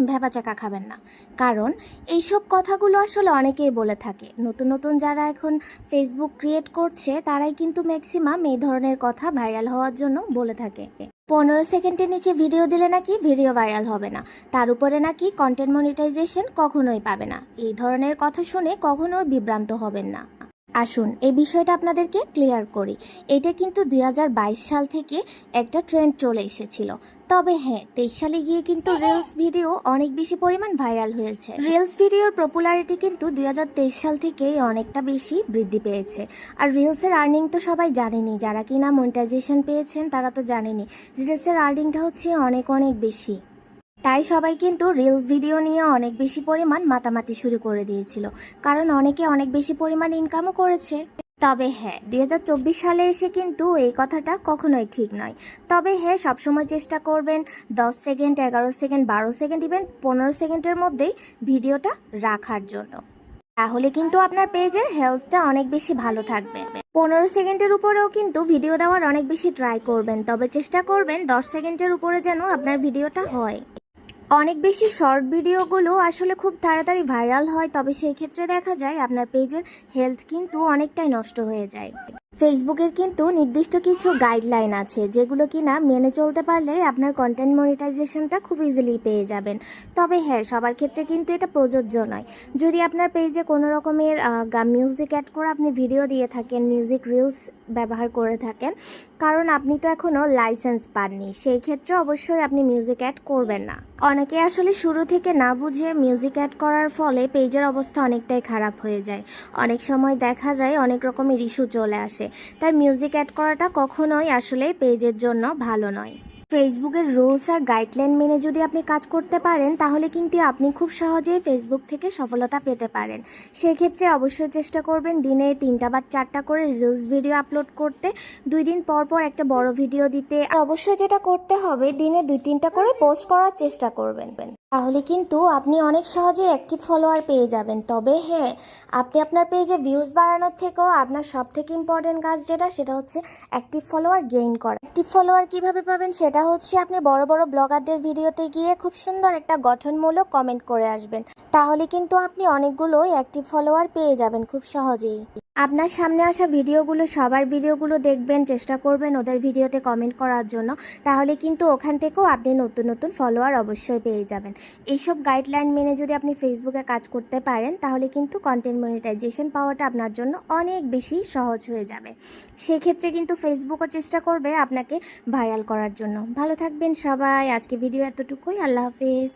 ভ্যাবাচাকা খাবেন না। কারণ এইসব কথাগুলো আসলে অনেকেই বলে থাকে। নতুন নতুন যারা এখন ফেসবুক ক্রিয়েট করছে তারাই কিন্তু ম্যাক্সিমাম এই ধরনের কথা ভাইরাল হওয়ার জন্য বলে থাকে। 15 সেকেন্ডের নিচে ভিডিও দিলে নাকি ভিডিও ভাইরাল হবে না, তার উপরে নাকি কন্টেন্ট মনিটাইজেশন কখনোই পাবে না। এই ধরনের কথা শুনে কখনোই বিভ্রান্ত হবেন না। আসুন এই বিষয়টা আপনাদেরকে ক্লিয়ার করি। এটা কিন্তু 2022 সাল থেকে একটা ট্রেন্ড চলে এসেছিল। তবে হ্যাঁ, 23 সালে গিয়ে কিন্তু রিলস ভিডিও অনেক বেশি পরিমাণ ভাইরাল হয়েছে। রিলস ভিডিওর পপুলারিটি কিন্তু 2023 সাল থেকেই অনেকটা বেশি বৃদ্ধি পেয়েছে। আর রিলসের আর্নিং তো সবাই জানেনি, যারা কিনা মনিটাইজেশন পেয়েছেন তারা তো জানেনি রিলসের আর্নিংটা হচ্ছে অনেক অনেক বেশি। তাই সবাই কিন্তু রিলস ভিডিও নিয়ে অনেক বেশি পরিমাণ মাতামাতি শুরু করে দিয়েছিল, কারণ অনেকে অনেক বেশি পরিমাণ ইনকামও করেছে। তবে হ্যাঁ, 2024 সালে এসে কিন্তু এই কথাটা কখনোই ঠিক নয়। তবে হ্যাঁ, সবসময় চেষ্টা করবেন 10 সেকেন্ড, 11 সেকেন্ড, 12 সেকেন্ড, ইভেন 15 সেকেন্ডের মধ্যেই ভিডিওটা রাখার জন্য। তাহলে কিন্তু আপনার পেজের হেলথটা অনেক বেশি ভালো থাকবে। 15 সেকেন্ডের উপরেও কিন্তু ভিডিও দেওয়ার অনেক বেশি ট্রাই করবেন, তবে চেষ্টা করবেন 10 সেকেন্ডের উপরে যেন আপনার ভিডিওটা হয়। অনেক বেশি শর্ট ভিডিওগুলো আসলে খুব তাড়াতাড়ি ভাইরাল হয়, তবে সেই ক্ষেত্রে দেখা যায় আপনার পেজের হেলথ কিন্তু অনেকটাই নষ্ট হয়ে যায়। ফেসবুকের কিন্তু নির্দিষ্ট কিছু গাইডলাইন আছে, যেগুলো কিনা মেনে চলতে পারলে আপনার কন্টেন্ট মনিটাইজেশনটা খুব ইজিলি পেয়ে যাবেন। তবে হ্যাঁ, সবার ক্ষেত্রে কিন্তু এটা প্রযোজ্য নয়। যদি আপনার পেজে কোনো রকমের মিউজিক অ্যাড করে আপনি ভিডিও দিয়ে থাকেন, মিউজিক রিলস ব্যবহার করে থাকেন, কারণ আপনি তো এখনও লাইসেন্স পাননি, সেই ক্ষেত্রে অবশ্যই আপনি মিউজিক অ্যাড করবেন না। অনেকে আসলে শুরু থেকে না বুঝে মিউজিক অ্যাড করার ফলে পেজের অবস্থা অনেকটাই খারাপ হয়ে যায়। অনেক সময় দেখা যায় অনেক রকমের ইস্যু চলে আসে। তাই মিউজিক অ্যাড করাটা কখনোই আসলে পেজের জন্য ভালো নয়। ফেসবুকের রুলস আর গাইডলাইন মেনে যদি আপনি কাজ করতে পারেন, তাহলে কিন্তু আপনি খুব সহজেই ফেসবুক থেকে সফলতা পেতে পারেন। সেই ক্ষেত্রে অবশ্যই চেষ্টা করবেন দিনে 3টা বা 4টা করে রিলস ভিডিও আপলোড করতে, 2 দিন পর পর একটা বড় ভিডিও দিতে। আর অবশ্যই যেটা করতে হবে, দিনে 2-3টা করে পোস্ট করার চেষ্টা করবেন। তাহলে কিন্তু আপনি অনেক সহজেই অ্যাক্টিভ ফলোয়ার পেয়ে যাবেন। তবে হ্যাঁ, আপনি আপনার পেজে ভিউজ বাড়ানোর থেকেও আপনার সব থেকে ইম্পর্টেন্ট কাজ সেটা হচ্ছে অ্যাক্টিভ ফলোয়ার গেইন করা। অ্যাক্টিভ ফলোয়ার কিভাবে পাবেন সেটা হচ্ছে আপনি বড় বড় ব্লগারদের ভিডিওতে গিয়ে খুব সুন্দর একটা গঠনমূলক কমেন্ট করে আসবেন। তাহলে কিন্তু আপনি অনেকগুলো অ্যাক্টিভ ফলোয়ার পেয়ে যাবেন খুব সহজেই। আপনার সামনে আসা ভিডিওগুলো, সবার ভিডিওগুলো দেখবেন, চেষ্টা করবেন ওদের ভিডিওতে কমেন্ট করার জন্য। তাহলে কিন্তু ওখান থেকেও আপনি নতুন নতুন ফলোয়ার অবশ্যই পেয়ে যাবেন। এইসব গাইডলাইন মেনে যদি আপনি ফেসবুকে কাজ করতে পারেন, তাহলে কিন্তু কন্টেন্ট মনিটাইজেশন পাওয়াটা আপনার জন্য অনেক বেশি সহজ হয়ে যাবে। সেক্ষেত্রে কিন্তু ফেসবুকও চেষ্টা করবে আপনাকে ভাইরাল করার জন্য। ভালো থাকবেন সবাই। আজকে ভিডিও এতটুকুই। আল্লাহ হাফেজ।